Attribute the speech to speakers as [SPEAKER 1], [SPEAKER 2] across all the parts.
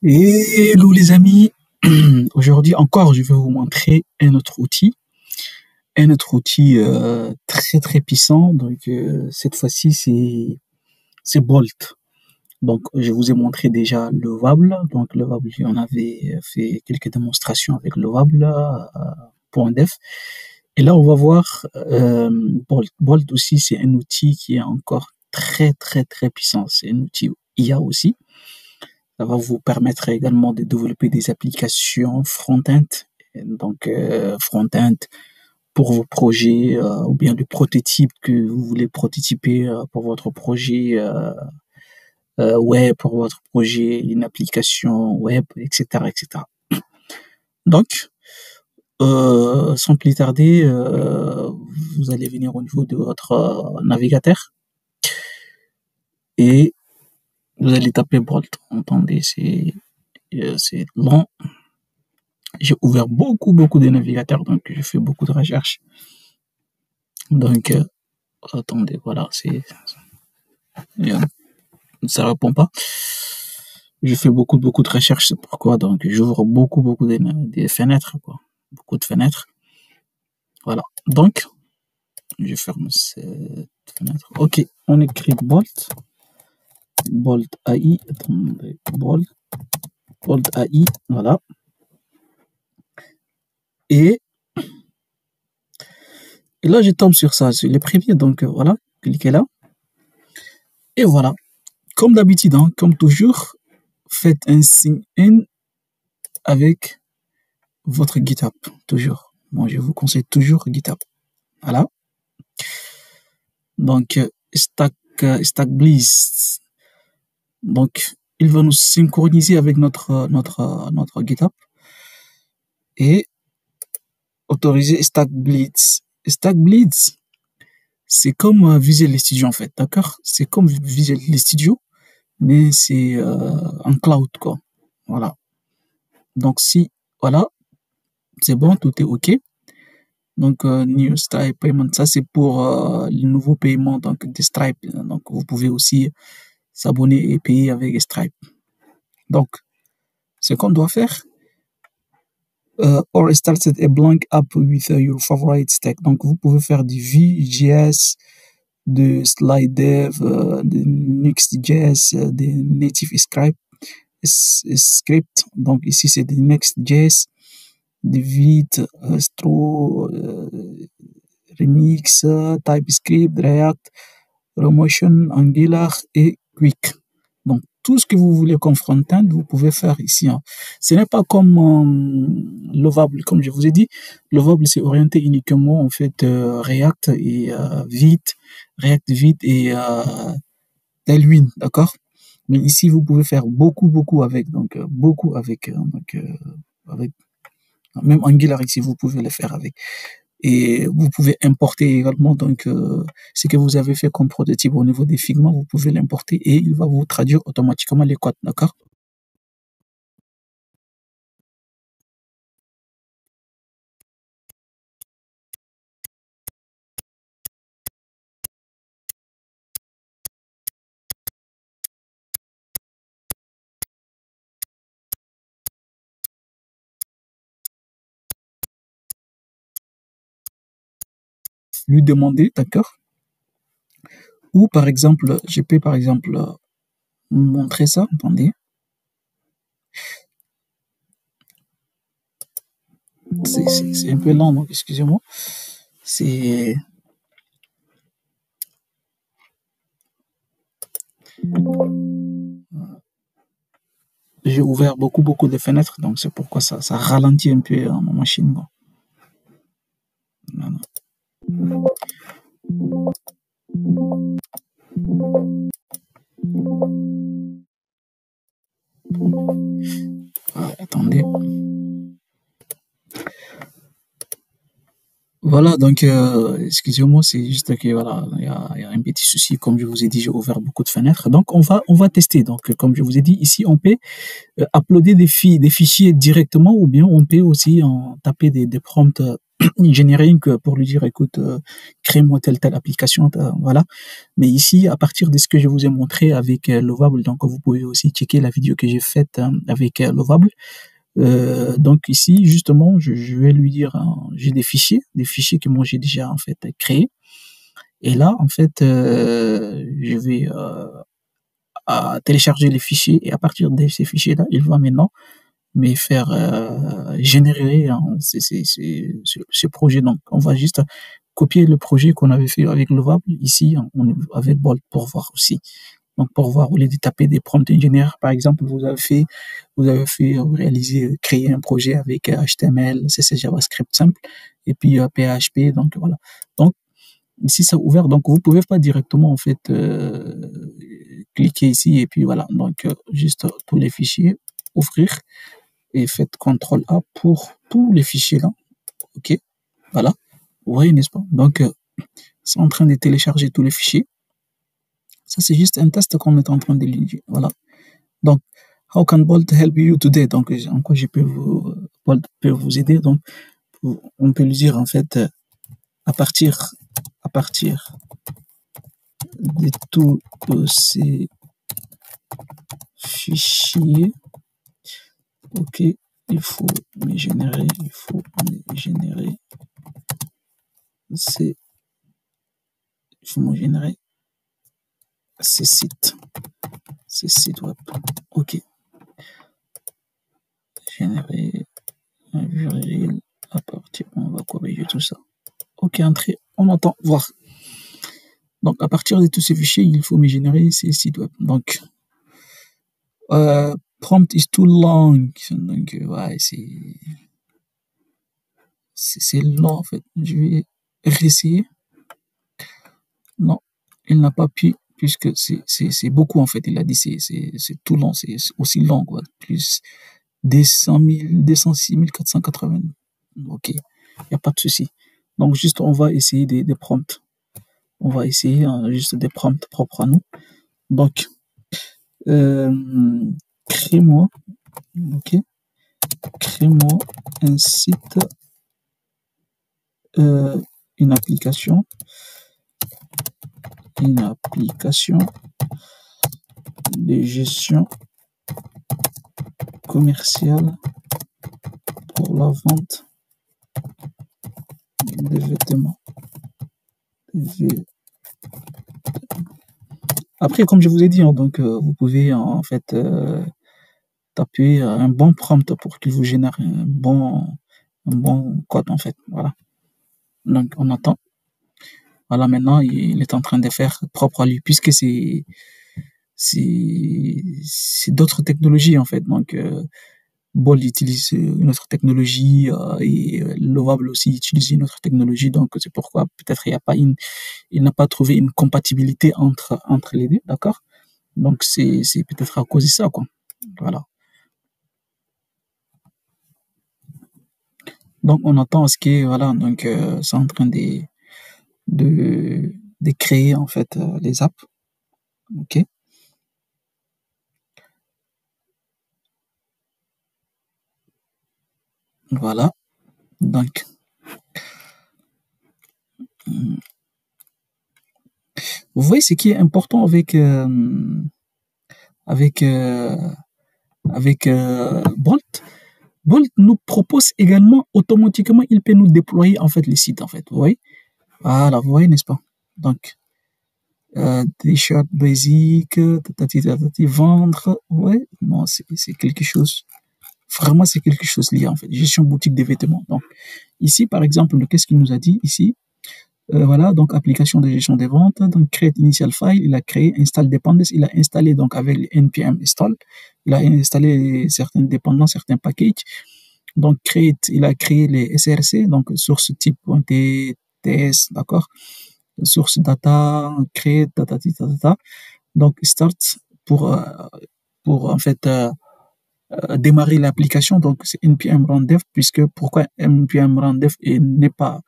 [SPEAKER 1] Hello les amis, aujourd'hui encore je vais vous montrer un autre outil très très puissant. Donc cette fois-ci c'est Bolt. Donc je vous ai montré déjà le Wable. Donc le Wable, on avait fait quelques démonstrations avec le Wable pour un def. Et là on va voir Bolt. Bolt aussi c'est un outil qui est encore très très très puissant. C'est un outil IA aussi. Ça va vous permettre également de développer des applications front-end, donc front-end pour vos projets ou bien le prototype que vous voulez prototyper pour votre projet web, pour votre projet, une application web, etc., etc. Donc, sans plus tarder, vous allez venir au niveau de votre navigateur et vous allez taper Bolt. Entendez, c'est long. J'ai ouvert beaucoup de navigateurs, donc je fais beaucoup de recherches. Donc, attendez, voilà, euh, ça répond pas. Je fais beaucoup de recherches, c'est pourquoi. Donc, j'ouvre beaucoup de fenêtres, quoi. Beaucoup de fenêtres. Voilà. Donc, je ferme cette fenêtre. Ok, on écrit Bolt. Bolt AI. Attendez, Bolt AI. Voilà. Et là, je tombe sur ça, sur les premiers. Donc, voilà. Cliquez là. Et voilà. Comme d'habitude, hein, comme toujours, faites un sign in avec votre GitHub, toujours. Moi, je vous conseille toujours GitHub. Voilà. Donc, Stackbliss. Donc, il va nous synchroniser avec notre GitHub et autoriser Stackblitz. Stackblitz, c'est comme Visual Studio en fait, d'accord? C'est comme Visual Studio, mais c'est en cloud, quoi. Voilà. Donc, voilà, c'est bon, tout est OK. Donc, New Stripe Payment, ça c'est pour le nouveau paiement donc, de Stripe. Donc, vous pouvez aussi s'abonner et payer avec Stripe. Donc, ce qu'on doit faire, or started a blank app with your favorite stack. Donc, vous pouvez faire du Vue.js, de SlideDev, de Next.js, de Native Script. Donc, ici, c'est du Next.js, de Vite, Stro, Remix, TypeScript, React, Remotion, Angular et Quick. Donc, tout ce que vous voulez comme front-end, vous pouvez faire ici. Hein. Ce n'est pas comme Lovable, comme je vous ai dit. Lovable, c'est orienté uniquement en fait React et Vite, React Vite et Tailwind, d'accord? Mais ici, vous pouvez faire beaucoup avec, donc beaucoup avec, avec même Angular ici, vous pouvez le faire avec. Et vous pouvez importer également donc ce que vous avez fait comme prototype au niveau des Figma, vous pouvez l'importer et il va vous traduire automatiquement les codes, d'accord? Lui demander, d'accord? Ou par exemple, je peux par exemple montrer ça, attendez. C'est un peu lent, donc excusez-moi. C'est J'ai ouvert beaucoup de fenêtres, donc c'est pourquoi ça ralentit un peu ma machine. Bon. Voilà. Attendez. Voilà, donc excusez-moi, c'est juste que voilà, il y a un petit souci, comme je vous ai dit, j'ai ouvert beaucoup de fenêtres. Donc on va tester. Donc comme je vous ai dit, ici on peut uploader des fichiers directement ou bien on peut aussi en taper des prompts engineering pour lui dire, écoute, crée-moi telle application, voilà. Mais ici, à partir de ce que je vous ai montré avec Lovable, donc vous pouvez aussi checker la vidéo que j'ai faite avec Lovable. Donc ici, justement, je vais lui dire, j'ai des fichiers que moi j'ai déjà en fait créés. Et là, en fait, je vais télécharger les fichiers et à partir de ces fichiers-là, il va maintenant me faire générer ce projet. Donc, on va juste copier le projet qu'on avait fait avec Lovable ici avec Bolt pour voir aussi. Donc, pour voir, au lieu de taper des prompts engineer, par exemple, vous avez fait réaliser, créer un projet avec HTML, CSS, JavaScript simple, et puis PHP, donc voilà. Donc, ici, c'est ouvert, donc vous pouvez pas directement, en fait, cliquer ici, et puis voilà. Donc, juste tous les fichiers, ouvrir, et faites CTRL A pour tous les fichiers là. OK. Voilà. Vous voyez, n'est-ce pas? Donc, c'est en train de télécharger tous les fichiers. Ça, c'est juste un test qu'on est en train de lire. Voilà. Donc, how can Bolt help you today? Donc, en quoi Bolt peut vous aider? Donc, on peut lui dire, en fait, à partir de tous ces fichiers, OK, il faut me générer ces sites web. OK. Générer un URL à partir, on va corriger tout ça. OK, entrée, on entend voir. Donc, à partir de tous ces fichiers, il faut me générer ces sites web. Donc, prompt is too long. Donc, ouais, c'est long, en fait. Je vais réessayer. Non, il n'a pas pu, puisque c'est beaucoup, en fait. Il a dit, c'est tout long, c'est aussi long, quoi. Plus 206 480. OK, il n'y a pas de souci. Donc, juste, on va essayer des prompts. On va essayer juste des prompts propres à nous. Donc, crée-moi, OK, crée-moi un site, une application de gestion commerciale pour la vente des vêtements. Après, comme je vous ai dit, donc vous pouvez en fait taper un bon prompt pour qu'il vous génère un bon code, en fait. Voilà. Donc, on attend. Voilà, maintenant, il est en train de faire propre à lui, puisque c'est d'autres technologies, en fait. Donc, Bolt utilise une autre technologie et Lovable aussi utilise une autre technologie. Donc, c'est pourquoi peut-être il n'a pas trouvé une compatibilité entre les deux, d'accord? Donc, c'est peut-être à cause de ça, quoi. Voilà. Donc, on attend à ce que, voilà, donc, c'est en train de créer, en fait, les apps. OK. Voilà. Donc, vous voyez ce qui est important avec, Bolt. Bolt nous propose également automatiquement, il peut nous déployer en fait les sites, en fait. Vous voyez? Voilà, vous voyez, n'est-ce pas? Donc, t-shirt basique, vendre, ouais, non, c'est quelque chose. Vraiment, c'est quelque chose lié, en fait. Gestion boutique des vêtements. Donc, ici, par exemple, qu'est-ce qu'il nous a dit ici? Voilà, donc application de gestion des ventes, donc create initial file, il a créé install dependencies, il a installé donc avec le npm install, il a installé certaines dépendances, certains packages. Donc create, il a créé les SRC, donc source type.ts, d'accord, source data, create data. Donc start pour en fait démarrer l'application, donc c'est npm run dev, puisque pourquoi npm run dev n'est pas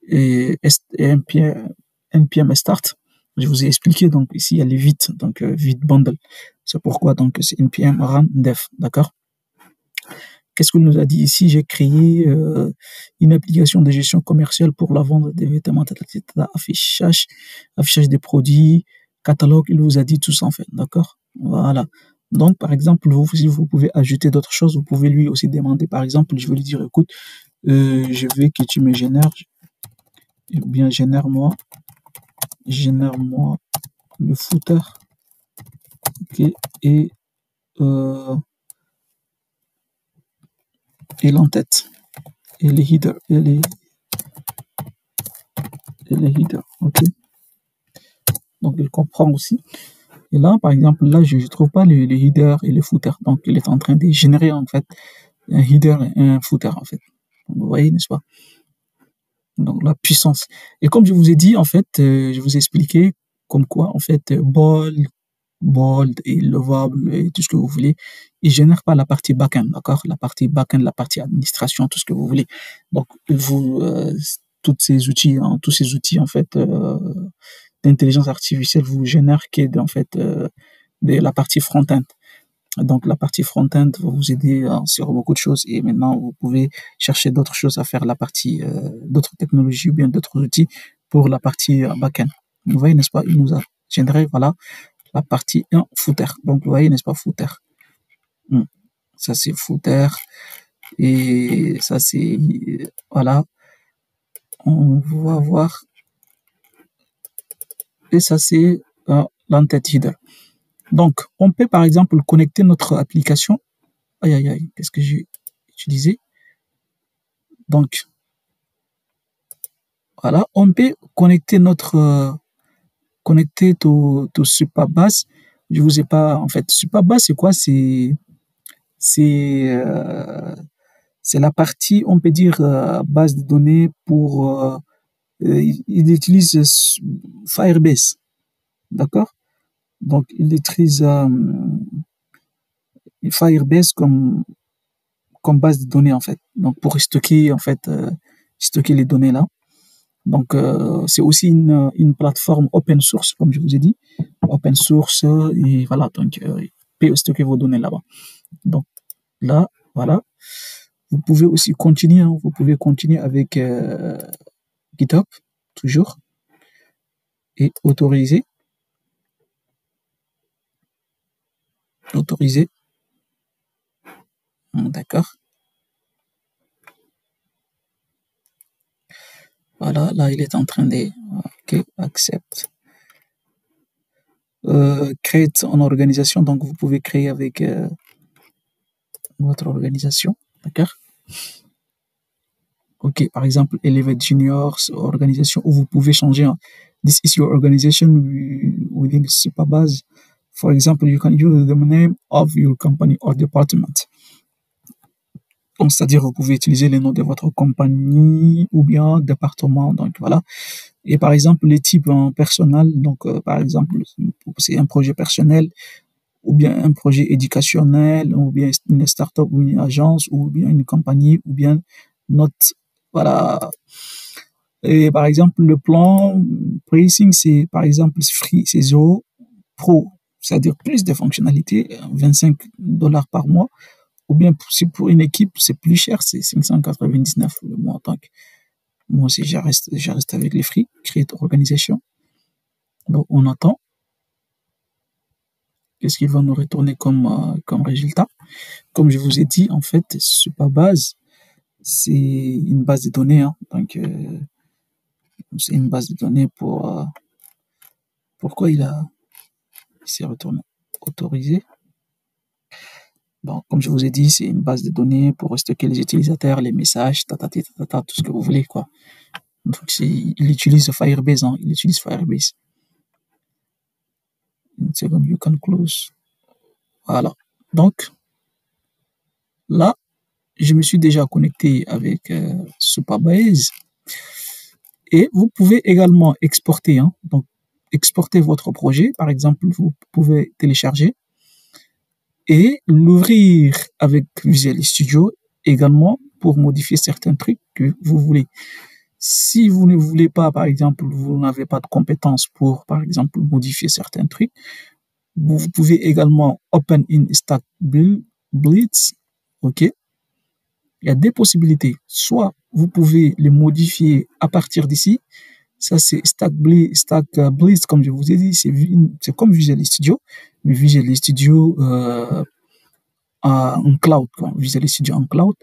[SPEAKER 1] et npm start, je vous ai expliqué. Donc ici il y a les vite, donc vite bundle, c'est pourquoi donc c'est npm run dev, d'accord. qu'est-ce qu'il nous a dit ici? J'ai créé une application de gestion commerciale pour la vente des vêtements, affichage des produits, catalogue, il vous a dit tout ça en fait, d'accord? Voilà. Donc, par exemple, vous, si vous pouvez ajouter d'autres choses, vous pouvez lui aussi demander, par exemple, je vais lui dire, écoute, je veux que tu me génères, ou bien génère-moi le footer, ok, et, euh, et l'entête, et les headers, et les headers, ok. Donc, il comprend aussi. Et là, par exemple, là, je ne trouve pas les headers et les footers. Donc, il est en train de générer, en fait, un header et un footer, en fait. Donc, vous voyez, n'est-ce pas? Donc, la puissance. Et comme je vous ai dit, en fait, je vous ai expliqué comme quoi, en fait, bold et lovable et tout ce que vous voulez, il génère pas la partie back-end, d'accord? La partie back-end, la partie administration, tout ce que vous voulez. Donc, vous, tous ces outils, en fait, d'intelligence artificielle vous génèrent en fait, de la partie front-end. Donc, la partie front-end va vous aider sur beaucoup de choses et maintenant, vous pouvez chercher d'autres choses à faire, d'autres technologies ou bien d'autres outils pour la partie back-end. Vous voyez, n'est-ce pas? Il nous a généré, voilà, la partie 1 footer. Donc, vous voyez, n'est-ce pas, footer. Ça, c'est footer. Et ça, c'est, voilà, on va voir. Et ça, c'est l'entête header. Donc, on peut, par exemple, connecter notre application. Aïe, aïe, aïe, qu'est-ce que j'ai utilisé? Donc, voilà, on peut connecter tout Supabase. Je vous ai pas, en fait, Supabase, c'est quoi? C'est, euh, c'est la partie, on peut dire, base de données pour, il utilise Firebase, d'accord? Donc, il utilise Firebase comme base de données, en fait. Donc, pour stocker, en fait, stocker les données là. Donc, c'est aussi une plateforme open source, comme je vous ai dit. Open source, et voilà, donc, il peut stocker vos données là-bas. Donc, là, voilà. Vous pouvez aussi continuer, hein, vous pouvez continuer avec GitHub, toujours, et autoriser. D'accord. Voilà, là, il est en train de, ok, accept. Create en organisation, donc vous pouvez créer avec votre organisation, d'accord? Ok, par exemple, Elevate Juniors, organisation, où vous pouvez changer. This is your organization within Superbase. For example, you can use the name of your company or department. Donc, c'est-à-dire, vous pouvez utiliser les noms de votre compagnie ou bien département. Donc, voilà. Et par exemple, les types en personnel. Donc, par exemple, c'est un projet personnel ou bien un projet éducationnel ou bien une start-up ou une agence ou bien une compagnie ou bien notre, voilà. Et par exemple, le plan pricing, c'est par exemple free, c'est 0 pro, c'est-à-dire plus de fonctionnalités, 25 $ par mois. Ou bien si pour une équipe, c'est plus cher, c'est 599 le mois. Donc, moi aussi, je reste avec les free, create organisation. Donc, on attend. Qu'est-ce qu'il va nous retourner comme résultat? Comme je vous ai dit, en fait, Supabase, c'est une base de données. Hein. Donc, c'est une base de données pour... pourquoi il s'est retourné? Autorisé. Bon, comme je vous ai dit, c'est une base de données pour stocker les utilisateurs, les messages, tout ce que vous voulez, quoi. Donc, il utilise Firebase, hein, il utilise Firebase. Une seconde, you can close. Voilà. Donc, là, je me suis déjà connecté avec Supabase. Et vous pouvez également exporter, hein, donc exporter votre projet. Par exemple, vous pouvez télécharger et l'ouvrir avec Visual Studio également pour modifier certains trucs que vous voulez. Si vous ne voulez pas, par exemple, vous n'avez pas de compétences pour, par exemple, modifier certains trucs, vous pouvez également Open in Stack Blitz, ok, il y a des possibilités. Soit vous pouvez les modifier à partir d'ici. Ça, c'est Stack Blitz, comme je vous ai dit, c'est comme Visual Studio, mais Visual Studio en cloud, quoi. Visual Studio en cloud.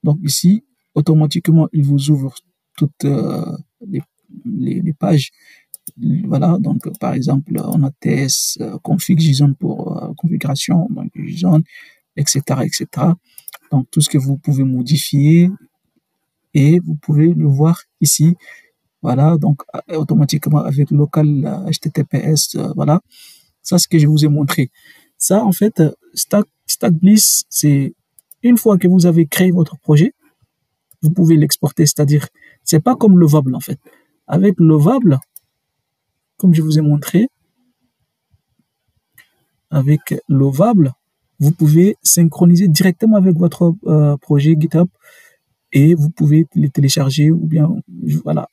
[SPEAKER 1] Donc ici, automatiquement, il vous ouvre toutes les, les pages. Voilà, donc par exemple, on a TS, config JSON pour configuration, donc JSON, etc., etc. Donc tout ce que vous pouvez modifier et vous pouvez le voir ici. Voilà, donc automatiquement avec local HTTPS, voilà. Ça, c'est ce que je vous ai montré. Ça, en fait, StackBliss, c'est une fois que vous avez créé votre projet, vous pouvez l'exporter, c'est-à-dire, c'est pas comme Lovable, en fait. Avec Lovable, comme je vous ai montré, avec Lovable, vous pouvez synchroniser directement avec votre projet GitHub et vous pouvez les télécharger ou bien, voilà.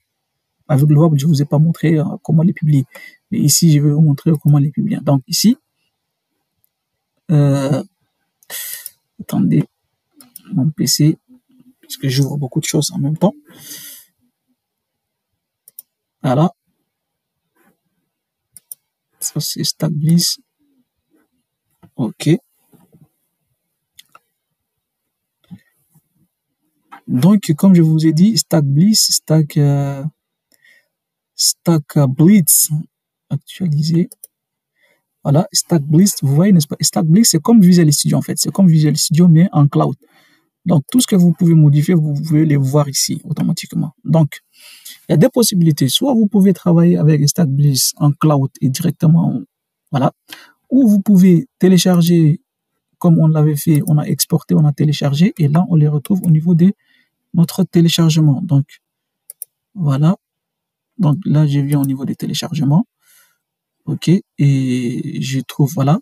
[SPEAKER 1] Avec Lovable, je vous ai pas montré comment les publier. Mais ici, je vais vous montrer comment les publier. Donc ici, attendez, mon PC, parce que j'ouvre beaucoup de choses en même temps. Voilà. Ça, c'est StackBliss. OK. Donc, comme je vous ai dit, StackBliss, StackBlitz, actualisé. Voilà, StackBliss, vous voyez, n'est-ce pas? StackBliss, c'est comme Visual Studio, en fait. C'est comme Visual Studio, mais en cloud. Donc, tout ce que vous pouvez modifier, vous pouvez les voir ici, automatiquement. Donc, il y a des possibilités. Soit vous pouvez travailler avec StackBliss en cloud et directement, voilà. Ou vous pouvez télécharger, comme on l'avait fait, on a exporté, on a téléchargé, et là, on les retrouve au niveau de notre téléchargement. Donc, voilà. Donc, là, je viens au niveau des téléchargements. OK. Et je trouve, voilà.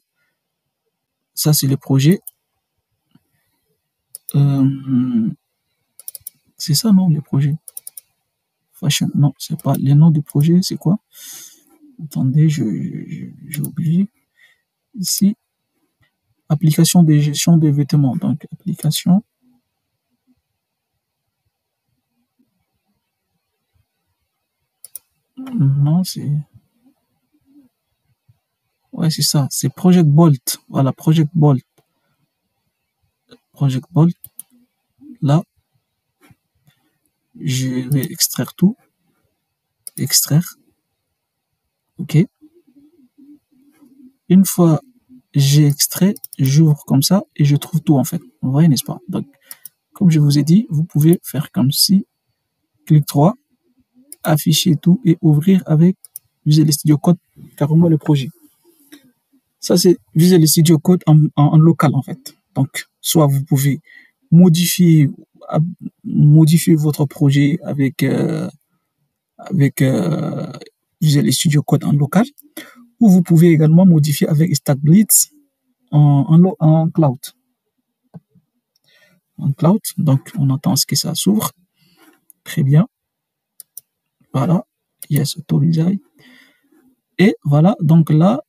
[SPEAKER 1] Ça, c'est le projet. C'est ça, non, les projets. Fashion, non, c'est pas. Les noms du projet, c'est quoi? Attendez, j'ai oublié. Ici, application de gestion des vêtements. Donc, application. Non, c'est. Ouais, c'est ça. C'est Project Bolt. Voilà, Project Bolt. Project Bolt. Là, je vais extraire tout. Extraire. OK. Une fois j'ai extrait, j'ouvre comme ça et je trouve tout en fait. Vous voyez, n'est-ce pas? Donc, comme je vous ai dit, vous pouvez faire comme si, clic droit, afficher tout et ouvrir avec Visual Studio Code, carrément le projet. Ça, c'est Visual Studio Code en local en fait. Donc, soit vous pouvez modifier, modifier votre projet avec, Visual Studio Code en local, ou vous pouvez également modifier avec StackBlitz en cloud. En cloud, donc on attend ce que ça s'ouvre. Très bien. Voilà. Yes, autorisé. Et voilà, donc là,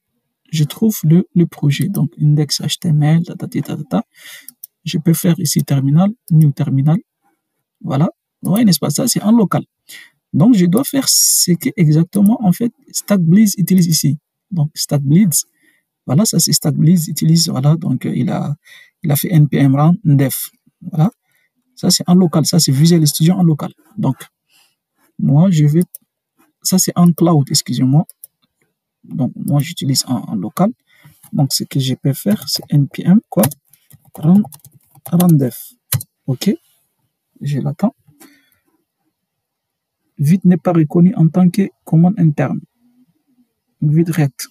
[SPEAKER 1] je trouve le projet. Donc, index HTML, Je peux faire ici terminal, new terminal. Voilà. Ouais, n'est-ce pas? Ça, c'est en local. Donc, je dois faire ce que exactement, en fait, StackBlitz utilise ici. Donc, StackBlitz, voilà, ça c'est StackBlitz utilise, voilà, donc il a fait npm run def. Voilà. Ça, c'est en local. Ça, c'est Visual Studio en local. Donc, moi, je vais. Ça, c'est en cloud, excusez-moi. Donc, moi, j'utilise en local. Donc, ce que je peux faire, c'est npm, quoi, run def. OK. Je l'attends. Vite n'est pas reconnu en tant que commande interne. Vite rect.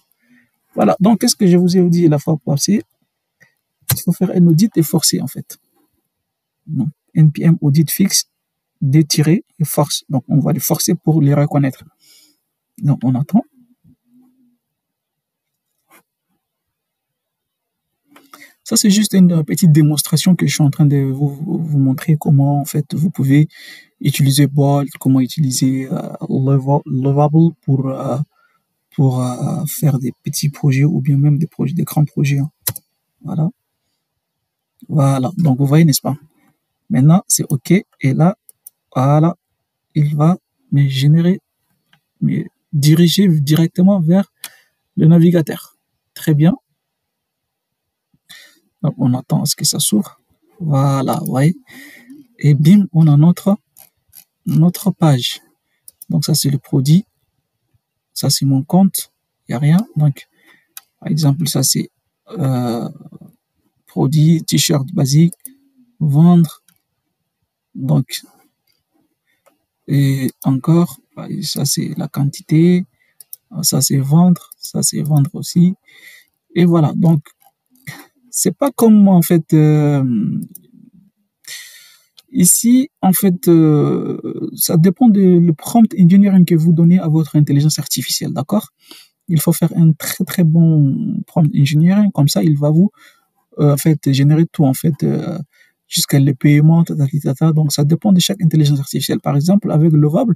[SPEAKER 1] Voilà. Donc, qu'est-ce que je vous ai dit la fois passée? Il faut faire un audit et forcer, en fait. Donc, npm audit fixe, détirer et force. Donc, on va les forcer pour les reconnaître. Donc, on attend. Ça, c'est juste une petite démonstration que je suis en train de vous montrer comment, en fait, vous pouvez utiliser Bolt, comment utiliser Lovable pour faire des petits projets ou bien même des grands projets. Hein. Voilà. Voilà. Donc, vous voyez, n'est-ce pas? Maintenant, c'est OK. Et là, voilà, il va me générer, me diriger directement vers le navigateur. Très bien. Donc, on attend à ce que ça s'ouvre. Voilà, vous voyez. Et bim, on a notre page. Donc, ça, c'est le produit. Ça, c'est mon compte. Il n'y a rien. Donc, par exemple, ça, c'est euh, produit, t-shirt basique, vendre. Donc, et encore, ça, c'est la quantité. Ça, c'est vendre aussi. Et voilà. Donc, c'est pas comme, en fait, ici, en fait, ça dépend de le prompt engineering que vous donnez à votre intelligence artificielle, d'accord? Il faut faire un très très bon prompt engineering, comme ça, il va vous, en fait, générer tout, en fait, jusqu'à le paiement, tata. Donc, ça dépend de chaque intelligence artificielle. Par exemple, avec Lovable,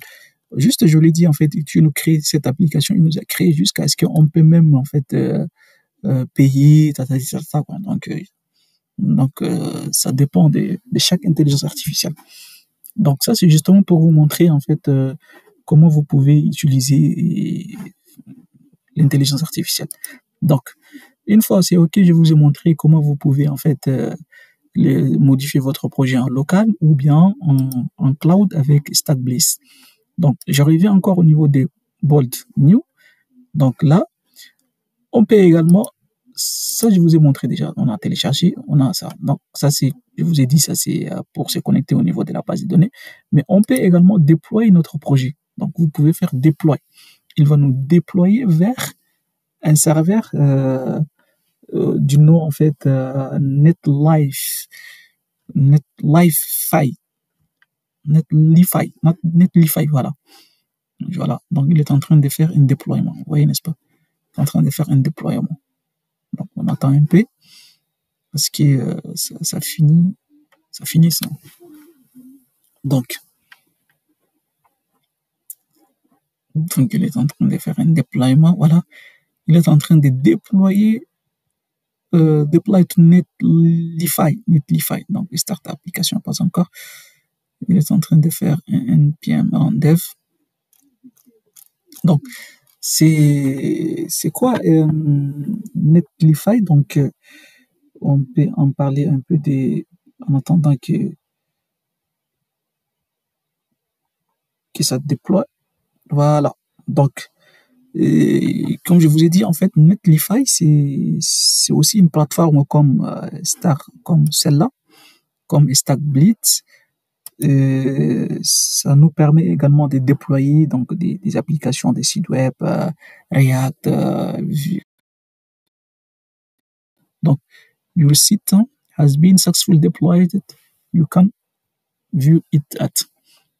[SPEAKER 1] juste, je l'ai dit, en fait, tu nous crées cette application, il nous a créé jusqu'à ce qu'on peut même, en fait, payer, quoi. Donc, ça dépend de chaque intelligence artificielle. Donc ça, c'est justement pour vous montrer en fait comment vous pouvez utiliser l'intelligence artificielle. Donc, une fois c'est OK, je vous ai montré comment vous pouvez en fait modifier votre projet en local ou bien en cloud avec StackBliss. Donc, je reviens encore au niveau des Bolt New. Donc là, on peut également, ça je vous ai montré déjà, on a téléchargé, on a ça. Donc ça c'est, je vous ai dit, ça c'est pour se connecter au niveau de la base de données. Mais on peut également déployer notre projet. Donc vous pouvez faire déployer. Il va nous déployer vers un serveur du nom en fait Netlify, Netlify, voilà. Voilà. Donc il est en train de faire un déploiement. Vous voyez, n'est-ce pas? Il est en train de faire un déploiement. Donc on attend un peu parce que ça finit, ça. Donc, il est en train de faire un déploiement, voilà. Il est en train de déployer, deploy to Netlify, donc start application, pas encore. Il est en train de faire un NPM en dev. Donc, c'est quoi Netlify? Donc, on peut en parler un peu en attendant que ça déploie. Voilà. Donc, et comme je vous ai dit, en fait, Netlify, c'est aussi une plateforme comme comme celle-là, comme StackBlitz. Ça nous permet également de déployer donc des applications, des sites web, React, Vue. Donc, your site has been successfully deployed. You can view it at.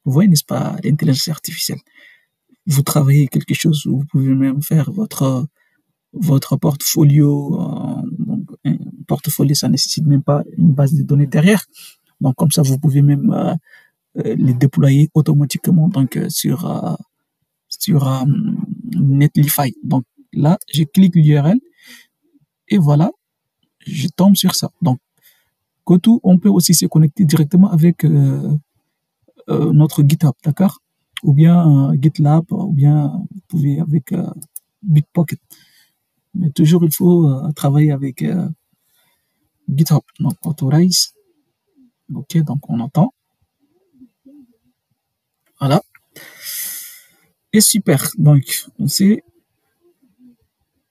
[SPEAKER 1] Vous voyez, n'est-ce pas, l'intelligence artificielle? Vous travaillez quelque chose, vous pouvez même faire votre portfolio. Donc, un portfolio, ça nécessite même pas une base de données derrière. Donc, comme ça, vous pouvez même les déployer automatiquement donc, sur Netlify. Donc, là, je clique l'URL et voilà, je tombe sur ça. Donc, Kotu, on peut aussi se connecter directement avec notre GitHub, d'accord? Ou bien GitLab, ou bien vous pouvez avec Bitbucket. Mais toujours, il faut travailler avec GitHub. Donc, Authorize. OK, donc on entend. Voilà. Et super. Donc,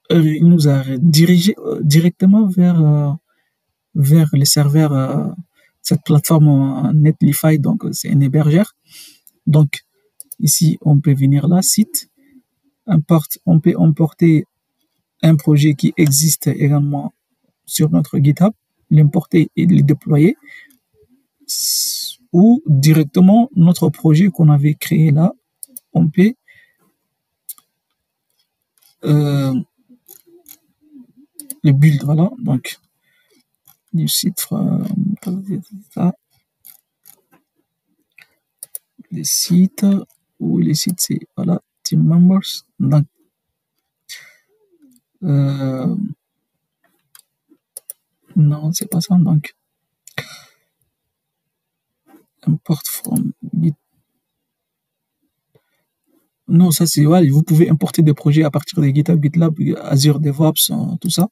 [SPEAKER 1] il nous a dirigé directement vers les serveurs, cette plateforme Netlify. Donc, c'est un hébergeur. Donc, ici, on peut venir là, site, on peut importer un projet qui existe également sur notre GitHub, l'importer et le déployer, ou directement notre projet qu'on avait créé là, on peut le build, voilà. Donc, du site, les sites, ou les sites, c'est, voilà, team members. Donc, non, c'est pas ça. Donc, import from Git. Non, ça c'est, ouais, vous pouvez importer des projets à partir de GitHub, GitLab, Azure DevOps, tout ça.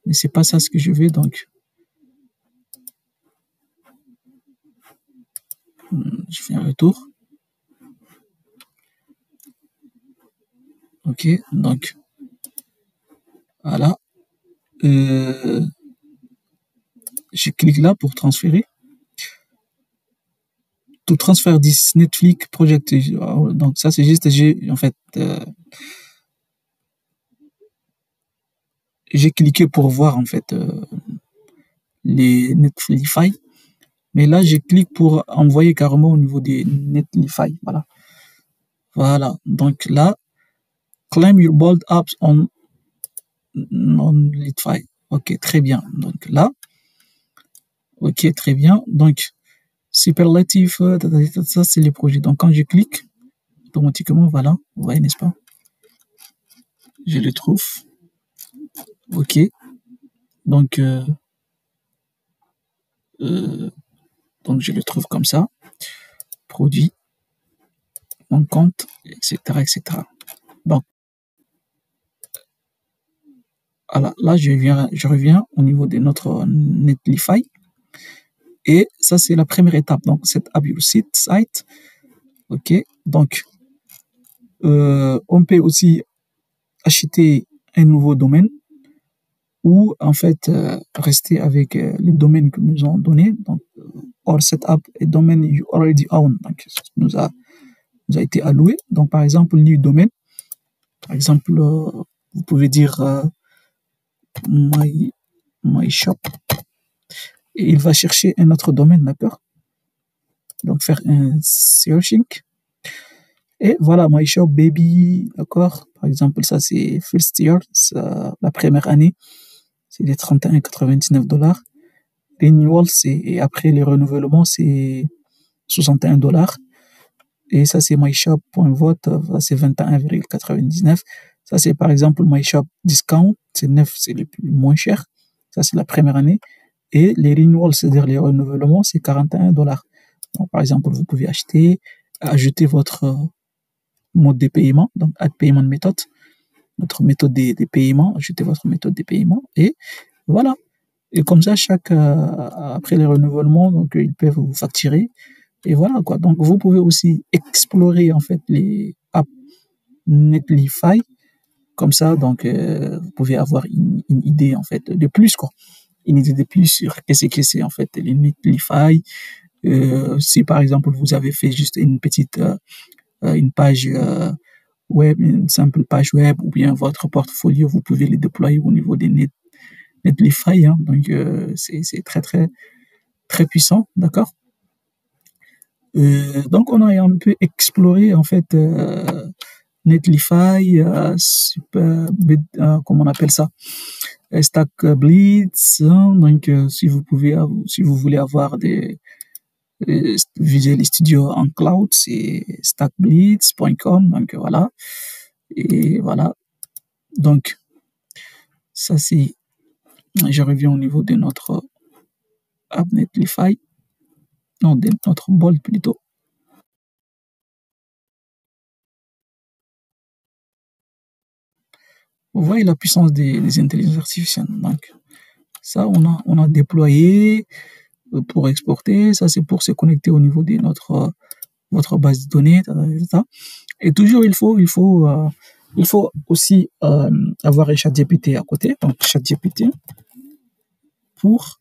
[SPEAKER 1] Mais c'est pas ça ce que je veux, donc je fais un retour. Ok, donc voilà. Je clique là pour transférer. To transfer this Netflix project. Donc ça c'est juste, en fait, j'ai cliqué pour voir en fait les Netlify. Mais là, je clique pour envoyer carrément au niveau des Netlify. Voilà. Voilà. Donc là, claim your bold apps on Netlify. Ok, très bien. Donc là, ok, très bien. Donc, superlative, ça c'est les projets. Donc quand je clique, automatiquement, voilà. Vous voyez, n'est-ce pas? Je le trouve. Ok. Donc, donc je le trouve comme ça. Produit, mon compte, etc., etc. Donc, voilà, là, je reviens au niveau de notre Netlify. Et ça, c'est la première étape. Donc, cette app your site. OK. Donc, on peut aussi acheter un nouveau domaine ou, en fait, rester avec les domaines que nous ont donnés. Donc, or cette app est domaine you already own. Donc, nous a été alloué. Donc, par exemple, new domaine. Par exemple, vous pouvez dire my shop. Et il va chercher un autre domaine, d'accord? Donc, faire un searching. Et voilà, My Shop Baby, d'accord? Par exemple, ça, c'est first year, la première année, c'est les 31,99 $. Renewal, et après les renouvellements, c'est 61 $. Et ça, c'est My Shop.vote, ça, c'est 21,99 $. Ça, c'est par exemple My Shop Discount, c'est 9, c'est le moins cher. Ça, c'est la première année. Et les renewals, c'est-à-dire les renouvellements, c'est 41 $. Donc, par exemple, vous pouvez ajouter votre mode de paiement, donc add payment method, votre méthode de paiement, ajoutez votre méthode de paiement et voilà. Et comme ça, après les renouvellements, donc ils peuvent vous facturer et voilà quoi. Donc vous pouvez aussi explorer en fait les apps Netlify comme ça, donc vous pouvez avoir une idée en fait de plus quoi, une idée de plus sur qu'est-ce que c'est en fait les Netlify. Si par exemple vous avez fait juste une page web, une simple page web ou bien votre portfolio, vous pouvez les déployer au niveau des Netlify. Hein. Donc, c'est très, très, très puissant. D'accord? Donc, on a un peu exploré, en fait, Netlify, comment on appelle ça? Stack Blitz. Hein. Donc, si vous voulez avoir Visual Studio en cloud, c'est stackblitz.com. Donc, voilà. Et voilà. Donc, ça, c'est, je reviens au niveau de notre app Netlify, non, de notre Bolt plutôt. Vous voyez la puissance des intelligences artificielles. Donc, ça, on a déployé pour exporter. Ça, c'est pour se connecter au niveau de votre base de données. Et toujours, il faut aussi avoir un ChatGPT à côté. Donc, ChatGPT pour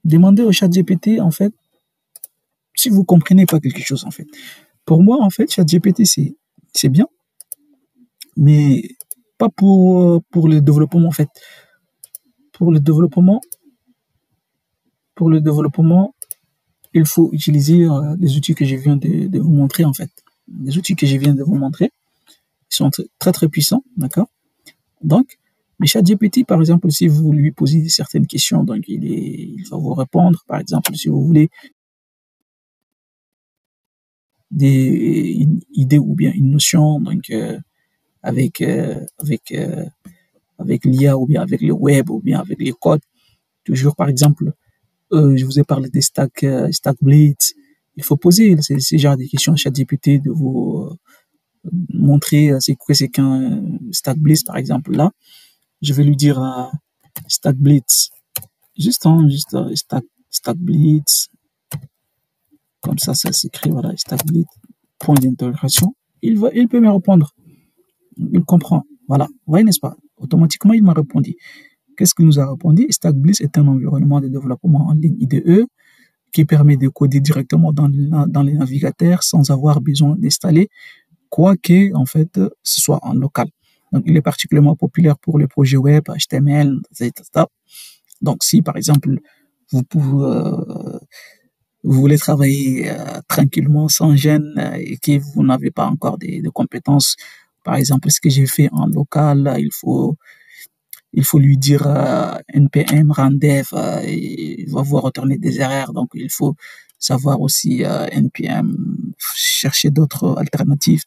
[SPEAKER 1] demander au ChatGPT, en fait, si vous comprenez pas quelque chose, en fait. Pour moi, en fait, ChatGPT, c'est bien, mais pas pour le développement, en fait. Pour le développement, pour le développement, il faut utiliser les outils que je viens de vous montrer, en fait. Les outils que je viens de vous montrer, ils sont très, très puissants, d'accord? Donc, le ChatGPT, par exemple, si vous lui posez certaines questions, donc il va vous répondre. Par exemple, si vous voulez une idée ou bien une notion, donc avec avec l'IA ou bien avec le web ou bien avec les codes. Toujours, par exemple, je vous ai parlé des Stack Blitz il faut poser ces genres de questions à ChatGPT, de vous montrer c'est quoi c'est qu'un Stack Blitz, par exemple. Là, je vais lui dire Stack Blitz, juste Stack Blitz, comme ça s'écrit, voilà, Stack Blitz, point d'interrogation. Il peut me répondre. Il comprend. Voilà. Vous voyez, n'est-ce pas? Automatiquement, il m'a répondu. Qu'est-ce qu'il nous a répondu? Stack Blitz est un environnement de développement en ligne IDE qui permet de coder directement dans les navigateurs sans avoir besoin d'installer quoi que, en fait, ce soit en local. Donc, il est particulièrement populaire pour les projets web, HTML, etc. Donc, si, par exemple, vous voulez travailler tranquillement, sans gêne, et que vous n'avez pas encore de compétences, par exemple, ce que j'ai fait en local, il faut lui dire npm randev, il va vous retourner des erreurs, donc il faut savoir aussi npm, chercher d'autres alternatives,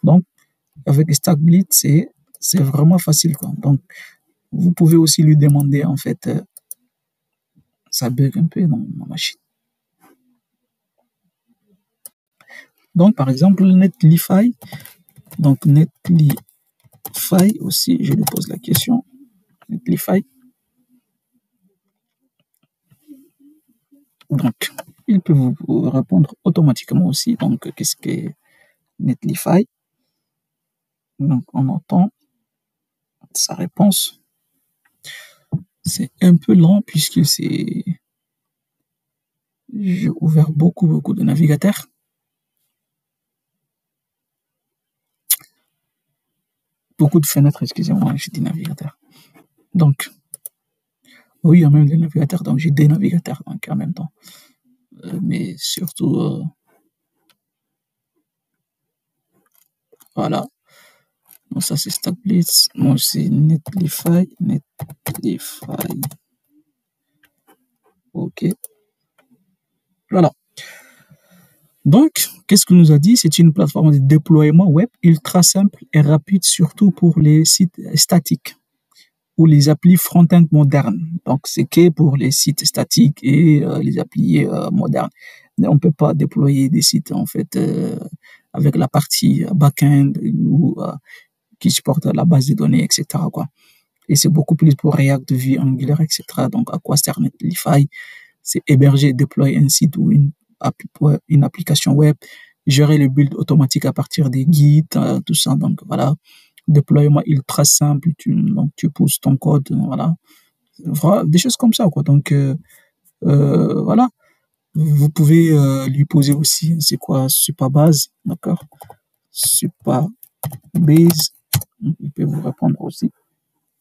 [SPEAKER 1] donc avec Stack Blitz, c'est vraiment facile, quoi. Donc vous pouvez aussi lui demander, en fait, ça bug un peu dans ma machine. Donc par exemple Netlify, donc Netlify aussi, je lui pose la question. Netlify. Donc, il peut vous répondre automatiquement aussi. Donc, qu'est-ce que Netlify? Donc, on entend sa réponse. C'est un peu lent puisque j'ai ouvert beaucoup de navigateurs. Beaucoup de fenêtres, excusez-moi, j'ai dit navigateur. Donc, oui, il y a même des navigateurs, donc j'ai des navigateurs donc, en même temps. Mais surtout, voilà. Donc ça c'est Stack Blitz, moi c'est Netlify. Ok. Voilà. Donc, qu'est-ce qu'il nous a dit? C'est une plateforme de déploiement web ultra simple et rapide, surtout pour les sites statiques ou les applis front-end modernes. Donc, c'est que pour les sites statiques et les applis modernes. Mais on ne peut pas déployer des sites, en fait, avec la partie back-end ou qui supporte la base de données, etc., quoi. Et c'est beaucoup plus pour React, Vue, Angular, etc. Donc, à quoi sert Netlify? C'est héberger et déployer un site ou une application web, gérer le build automatique à partir des Git, tout ça. Donc, voilà. Déploiement ultra simple. Donc, tu pousses ton code, voilà. Des choses comme ça, quoi. Donc, voilà. Vous pouvez lui poser aussi, c'est quoi, Supabase, d'accord? Supabase. Il peut vous répondre aussi.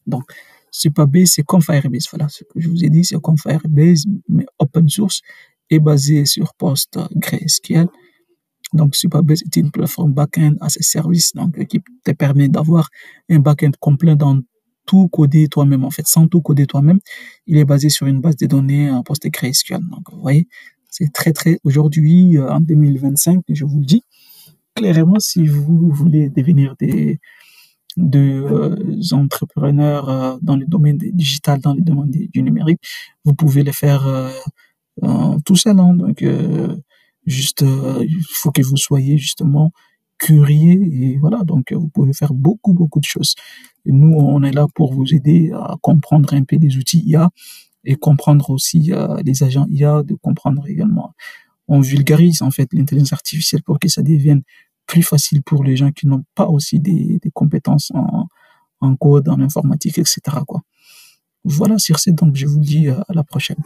[SPEAKER 1] Donc, Supabase, c'est comme Firebase. Voilà, ce que je vous ai dit, c'est comme Firebase, mais open source et basé sur PostgreSQL. Donc, Supabase est une plateforme back-end à ses services, donc, qui te permet d'avoir un back-end complet dans tout coder toi-même, en fait, sans tout coder toi-même. Il est basé sur une base de données en PostgreSQL. Donc, vous voyez, c'est très, aujourd'hui, en 2025, je vous le dis, clairement, si vous voulez devenir des entrepreneurs dans le domaine digital, dans le domaine du numérique, vous pouvez le faire tout seul. Hein. Donc, juste, il faut que vous soyez justement curieux et voilà. Donc, vous pouvez faire beaucoup de choses. Et nous, on est là pour vous aider à comprendre un peu les outils IA et comprendre aussi les agents IA, de comprendre également. On vulgarise en fait l'intelligence artificielle pour que ça devienne plus facile pour les gens qui n'ont pas aussi des compétences en code, en informatique, etc., quoi. Voilà, sur ce, donc je vous dis à la prochaine.